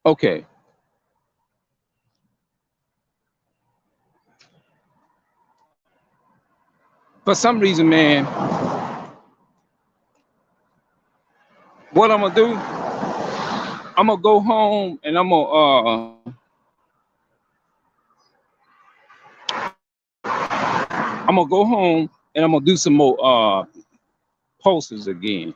Okay. For some reason, man, what I'm gonna do, I'm gonna go home and I'm gonna go home and I'm gonna do some more pulses again.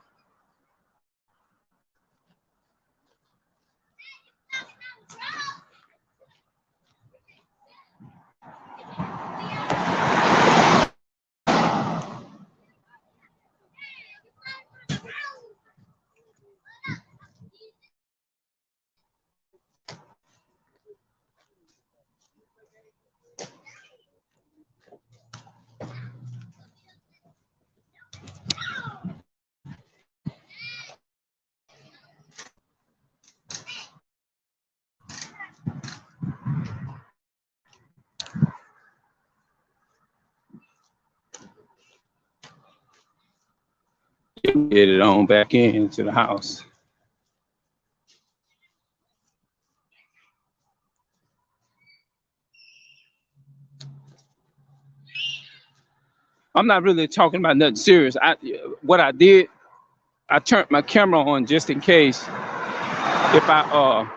Get it on back into the house. I'm not really talking about nothing serious. What I did, I turned my camera on just in case if I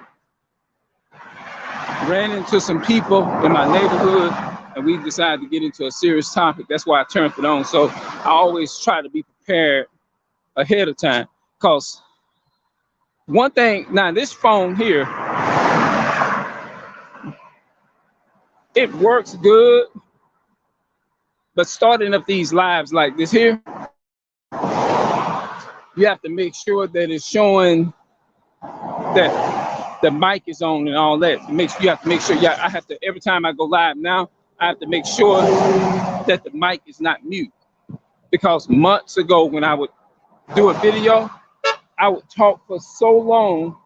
ran into some people in my neighborhood and we decided to get into a serious topic. That's why I turned it on. So I always try to be prepared ahead of time. Because one thing, now this phone here, it works good, but starting up these lives like this here, you have to make sure that it's showing that the mic is on and all that. You have to make sure, I have to, every time I go live now, I have to make sure that the mic is not mute. Because months ago when I would do a video, I would talk for so long.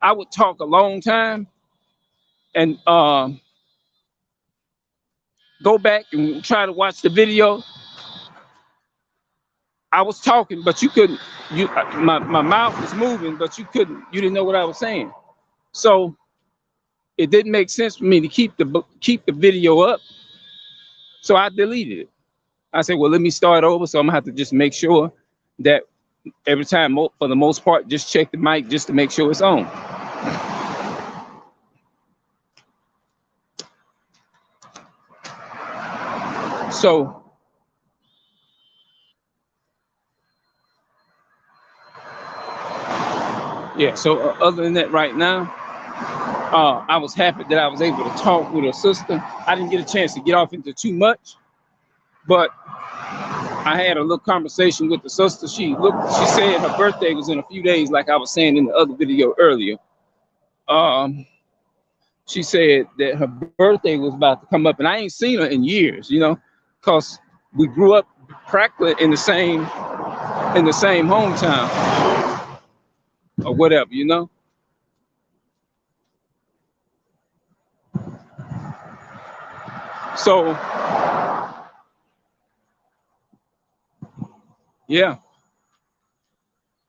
I would talk a long time and go back and try to watch the video. I was talking, but you couldn't, my mouth was moving, but you didn't know what I was saying. So it didn't make sense for me to keep the video up. So I deleted it. I said, well, let me start over. So I'm gonna have to just make sure that every time, for the most part, just check the mic just to make sure it's on. So yeah, so other than that right now, I was happy that I was able to talk with her sister. I didn't get a chance to get off into too much, but I had a little conversation with the sister. She said her birthday was in a few days, like I was saying in the other video earlier. She said that her birthday was about to come up, and I ain't seen her in years, because we grew up practically in the same hometown or whatever, So yeah.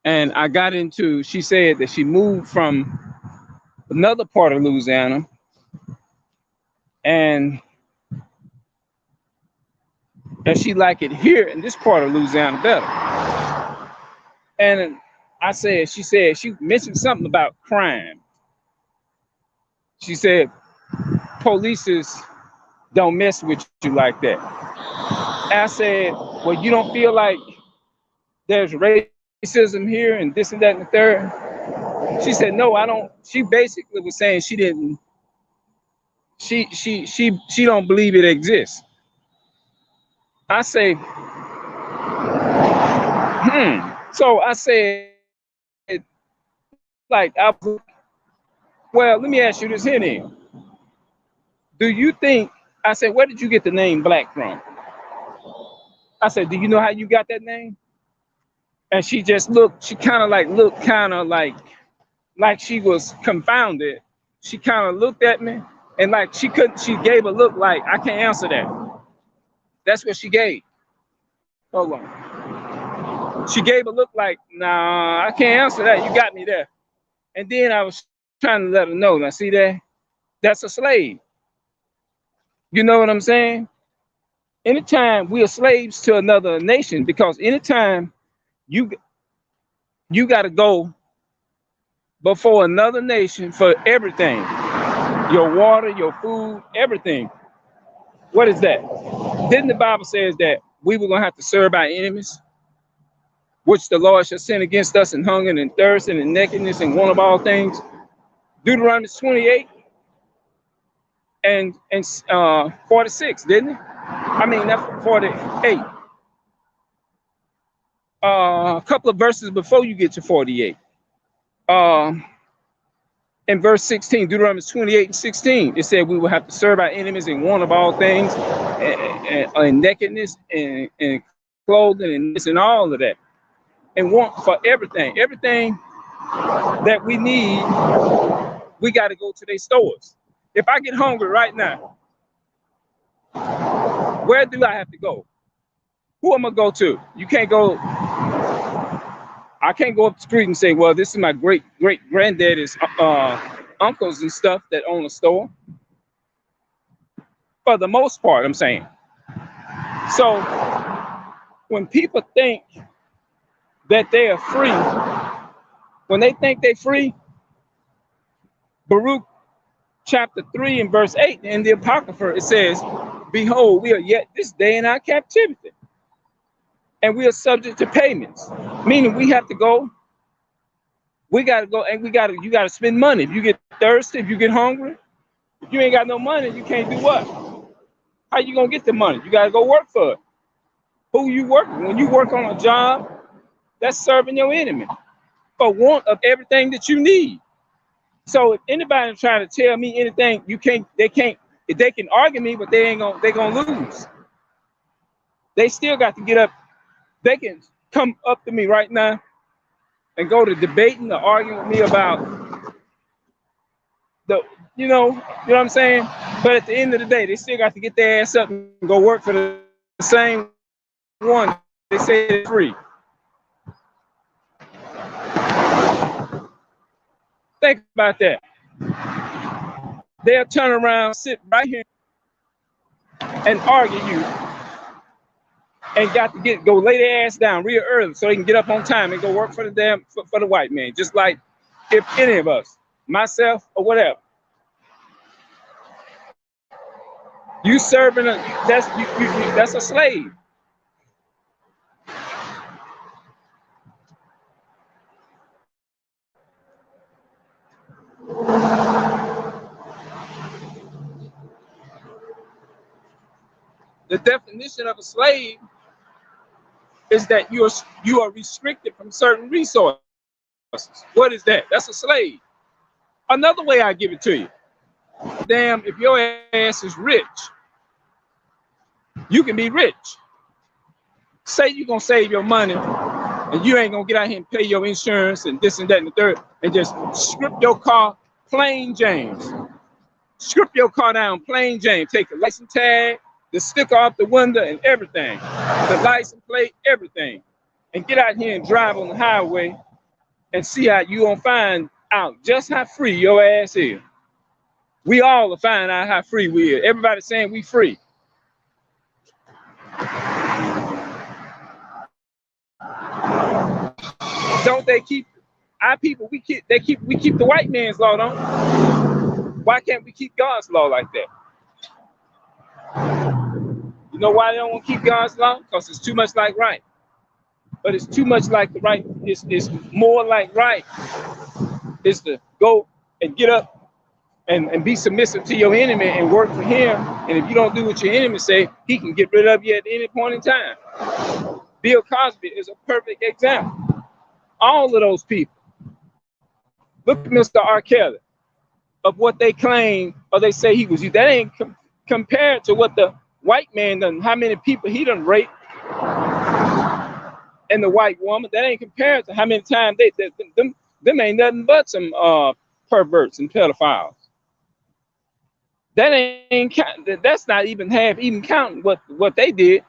And I got into, she said that she moved from another part of Louisiana and she liked it here in this part of Louisiana better. And she mentioned something about crime. She said, police don't mess with you like that. I said, well, you don't feel like there's racism here and this and that and the third? She said, no, I don't. She basically was saying she don't believe it exists. I say, So I said, well, let me ask you this here then. Do you think, I said, where did you get the name Black from? I said, do you know how you got that name? And she just looked, she kind of like she was confounded. She kind of looked at me and like she gave a look like, I can't answer that. That's what she gave. Hold on. She gave a look like, nah, I can't answer that. You got me there. And then I was trying to let her know. Now, see that? That's a slave. You know what I'm saying? Anytime we are slaves to another nation, because anytime you you got to go before another nation for everything, your water, your food, everything. What is that? Didn't the Bible says that we were gonna have to serve our enemies, which the Lord shall send against us in hunger and thirst and in nakedness and want of all things? Deuteronomy 28 and 46, didn't it? I mean, that's 48. A couple of verses before you get to 48. In verse 16, Deuteronomy 28 and 16, it said we will have to serve our enemies in want of all things, and nakedness, and clothing, and this and all of that, and want for everything. Everything that we need, we got to go to their stores. If I get hungry right now, where do I have to go? Who am I gonna go to? You can't go. I can't go up the street and say, well, this is my great granddaddy's uncles and stuff that own a store. For the most part, I'm saying. So when people think that they are free, when they think they're free, Baruch chapter 3 and verse 8 in the Apocrypha, it says, behold, we are yet this day in our captivity, and we are subject to payments, meaning we have to go. We got to go, and you got to spend money. If you get thirsty, if you get hungry, if you ain't got no money, you can't do what? How you gonna get the money? You got to go work for it. Who you working? When you work on a job, that's serving your enemy for want of everything that you need. So if anybody trying to tell me anything, they can't. If they can argue me, but they're gonna lose. They still got to get up. They can come up to me right now and go to debating or arguing with me about what I'm saying? But at the end of the day, they still got to get their ass up and go work for the same one they say it's free. Think about that. They'll turn around, sit right here and argue you, and got to go lay their ass down real early so they can get up on time and go work for the white man. Just like if any of us, myself or whatever, you serving that's a slave. The definition of a slave is that you are restricted from certain resources. What is that? That's a slave. Another way I give it to you. Damn, if your ass is rich, you can be rich. Say you're gonna save your money and you ain't gonna get out here and pay your insurance and this and that and the third, and just strip your car plain James. Strip your car down plain James. Take the license tag, the sticker off the window and everything, the license plate, everything, and get out here and drive on the highway and see how you gonna find out just how free your ass is. We all will find out how free we are. Everybody's saying we free. Don't they keep our people? We keep the white man's law, don't we? Why can't we keep God's law like that? You know why they don't want to keep God's law? Because it's too much like right. But it's too much like the right. It's more like right. Is to go and get up and be submissive to your enemy and work for him. And if you don't do what your enemy say, he can get rid of you at any point in time. Bill Cosby is a perfect example. All of those people. Look at Mr. R. Kelly, of what they claim or they say he was. That ain't compared to what the white man done, how many people he done raped, and the white woman. That ain't compared to how many times them ain't nothing but some perverts and pedophiles. That ain't that's not even counting what they did.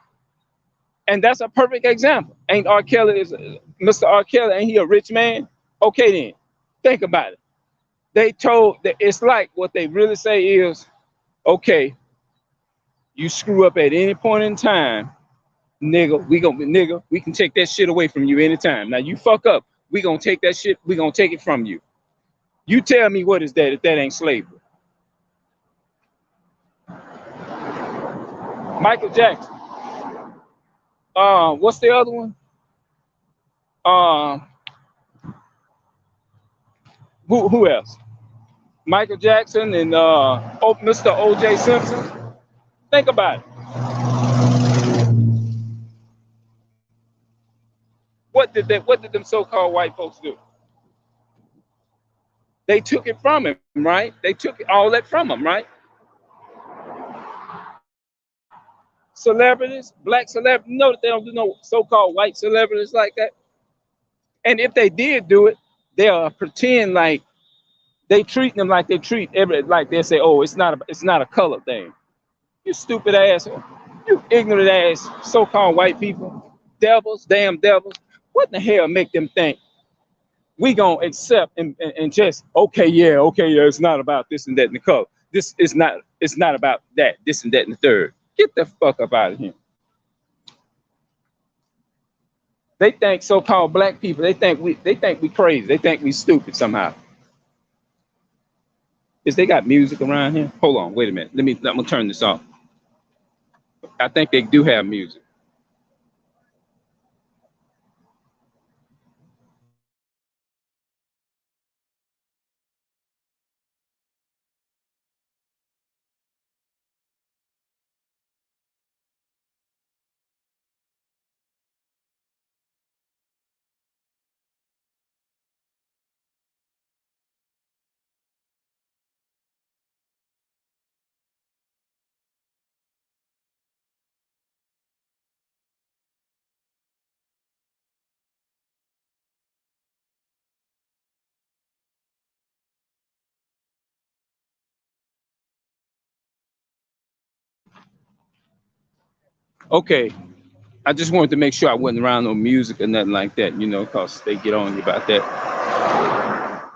And that's a perfect example. Ain't R. Kelly Mr. R. Kelly, ain't he a rich man? Okay then. Think about it. They told that it's like what they really say is, okay, you screw up at any point in time, nigga, we can take that shit away from you anytime. Now you fuck up, we gonna take that shit, we gonna take it from you. You tell me what is that if that ain't slavery? Michael Jackson. What's the other one? Uh, who else? Michael Jackson and Mr. O.J. Simpson. Think about it. What did them so-called white folks do? They took it from him, right? They took all that from him, right? Celebrities, black celebrities, you know that they don't do no so-called white celebrities like that. And if they did do it, they'll pretend like they treat them like they treat like they say, oh, it's not a color thing. You stupid ass, you ignorant ass so-called white people, devils, damn devils. What in the hell make them think we gonna accept and just okay, yeah, it's not about this and that and the color. It's not about that, this and that and the third. Get the fuck up out of here. They think so-called black people, they think we crazy, they think we stupid somehow. Is they got music around here? Hold on, wait a minute. I'm gonna turn this off. I think they do have music. Okay, I just wanted to make sure I wasn't around no music or nothing like that, you know, because they get on you about that.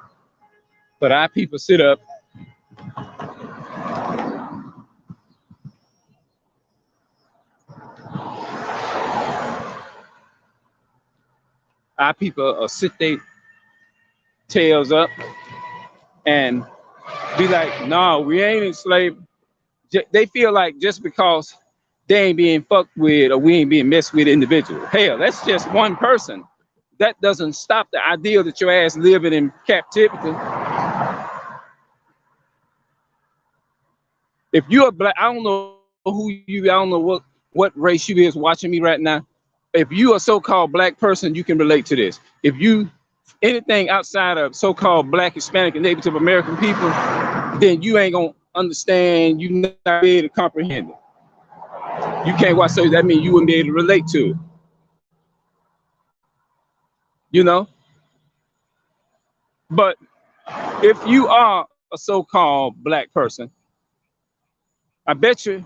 But our people sit up. Our people sit their tails up and be like, no, we ain't enslaved. They feel like just because they ain't being fucked with or we ain't being messed with individual. Hell, that's just one person. That doesn't stop the idea that your ass living in captivity. If you're a black, I don't know I don't know what race you is watching me right now. If you a so-called black person, you can relate to this. If you anything outside of so-called black, Hispanic, and Native American people, then you ain't gonna understand. You not be able to comprehend it. You can't watch, so that means you wouldn't be able to relate to it. You know? But if you are a so-called black person, I bet you,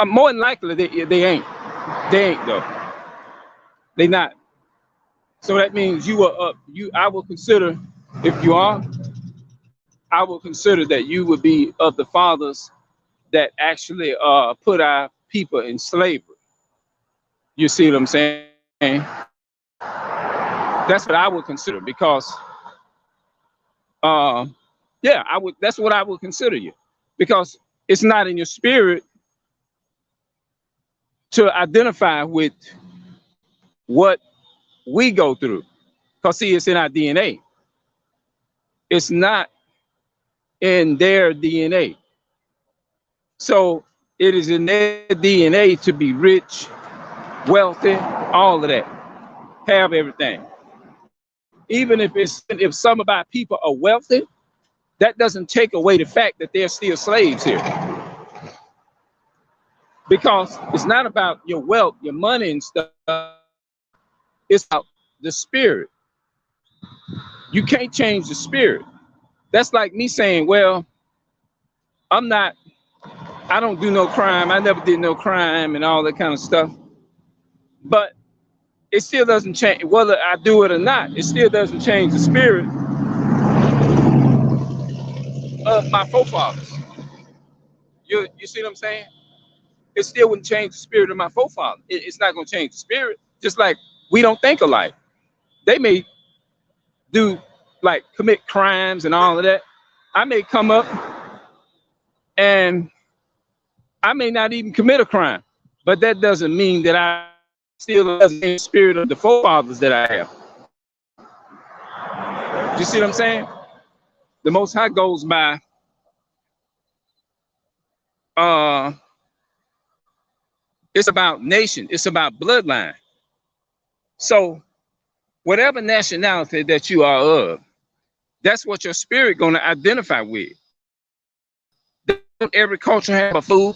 more than likely they ain't. They ain't though. They not. So that means I will consider, if you are, I will consider that you would be of the fathers that actually put our people in slavery. You see what I'm saying? That's what I would consider, because yeah, that's what I would consider you, because it's not in your spirit to identify with what we go through, because see, it's in our DNA. It's not in their DNA. So it is in their DNA to be rich, wealthy, all of that, have everything. Even if some of our people are wealthy, that doesn't take away the fact that they're still slaves here. Because it's not about your wealth, your money and stuff. It's about the spirit. You can't change the spirit. That's like me saying, well, I don't do no crime. I never did no crime and all that kind of stuff. But it still doesn't change, whether I do it or not, it still doesn't change the spirit of my forefathers. You see what I'm saying? It still wouldn't change the spirit of my forefathers. It's not going to change the spirit. Just like we don't think alike. They may do like commit crimes and all of that. I may come up and I may not even commit a crime, but that doesn't mean that I still have the same spirit of the forefathers that I have. You see what I'm saying? The Most High goes by it's about nation, it's about bloodline. So whatever nationality that you are of, that's what your spirit gonna identify with. Don't every culture have a food?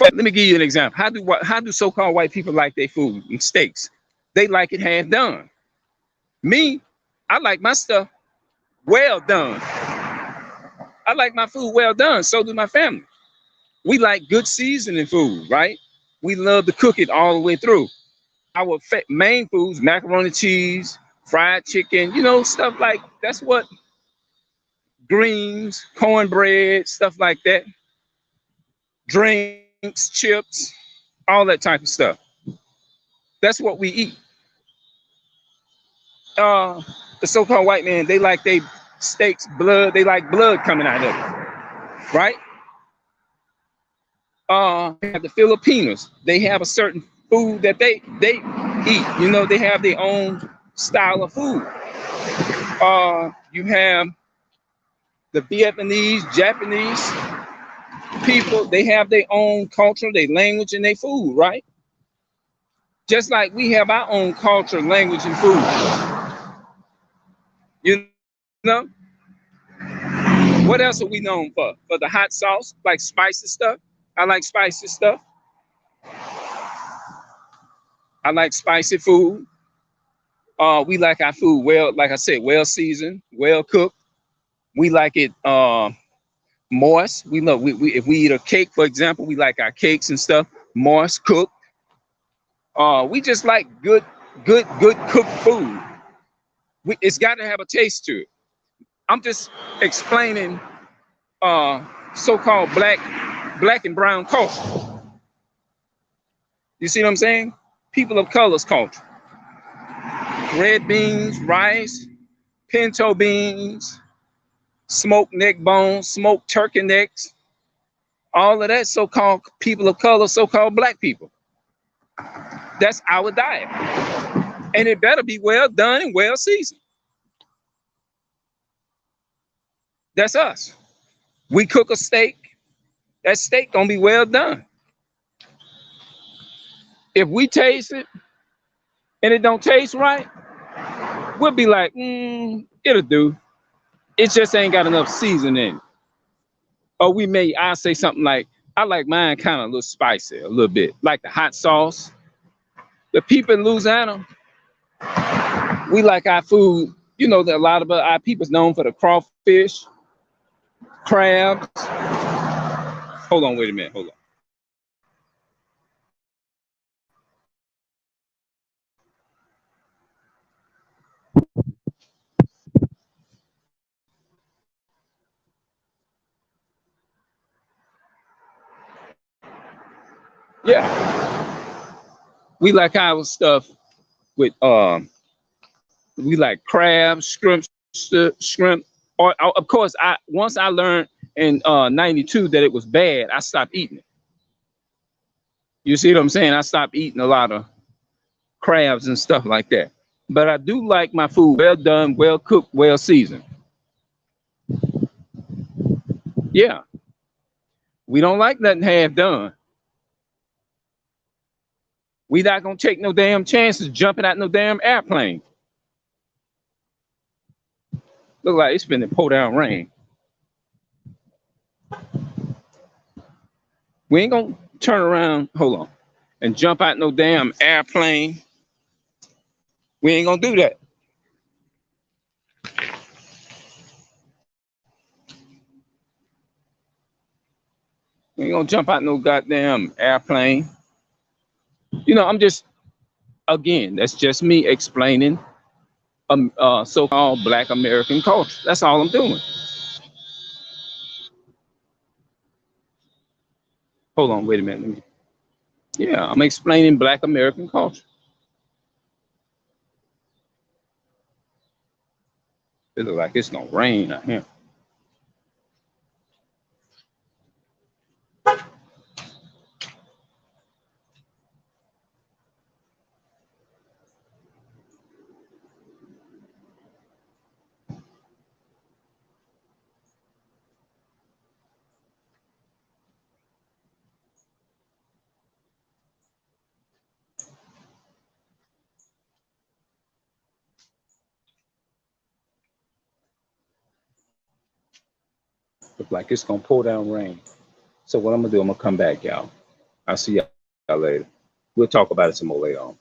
Let me give you an example. How do so-called white people like their food and steaks? They like it half done. Me, I like my stuff well done. I like my food well done. So do my family. We like good seasoning food, right? We love to cook it all the way through. Our main foods, macaroni cheese, fried chicken, you know, stuff like that's what greens, cornbread, stuff like that. Drinks, chips, all that type of stuff. That's what we eat. The so-called white man, they like they steaks, blood, they like blood coming out of it, right? The Filipinos, they have a certain food that they eat. You know, they have their own style of food. You have the Vietnamese, Japanese people, they have their own culture, their language, and their food, right? Just like we have our own culture, language, and food. You know? What else are we known for? For the hot sauce, like spicy stuff. I like spicy stuff. I like spicy food. We like our food well, like I said, well seasoned, well cooked. We like it moist. We love if we eat a cake, for example, we like our cakes and stuff moist, cooked. We just like good cooked food. It's got to have a taste to it. I'm just explaining so-called black and brown culture. You see what I'm saying? People of color's culture. Red beans, rice, pinto beans, smoked neck bones, smoked turkey necks, all of that so-called people of color, so-called black people. That's our diet. And it better be well done and well seasoned. That's us. We cook a steak, that steak gonna be well done. If we taste it and it don't taste right, we'll be like, it'll do. It just ain't got enough seasoning in it. Or I'll say something like, I like mine kind of a little spicy, a little bit, like the hot sauce. The people in Louisiana, we like our food. You know that a lot of our people's known for the crawfish, crabs. Hold on, wait a minute, hold on. Yeah, we like our stuff with we like crabs, shrimp. Or of course, once I learned in '92 that it was bad, I stopped eating it. You see what I'm saying? I stopped eating a lot of crabs and stuff like that. But I do like my food well done, well cooked, well seasoned. Yeah, we don't like nothing half done. We not gonna take no damn chances jumping out no damn airplane. Look like it's finna pour down rain. We ain't gonna turn around, hold on, and jump out no damn airplane. We ain't gonna do that. We ain't gonna jump out no goddamn airplane. You know, I'm just, again, that's just me explaining so-called Black American culture. That's all I'm doing. Hold on, wait a minute. Yeah, I'm explaining Black American culture. It looks like it's gonna rain out here. Looks like it's gonna pour down rain. So what I'm gonna do, I'm gonna come back, y'all. I'll see y'all later. We'll talk about it some more later on.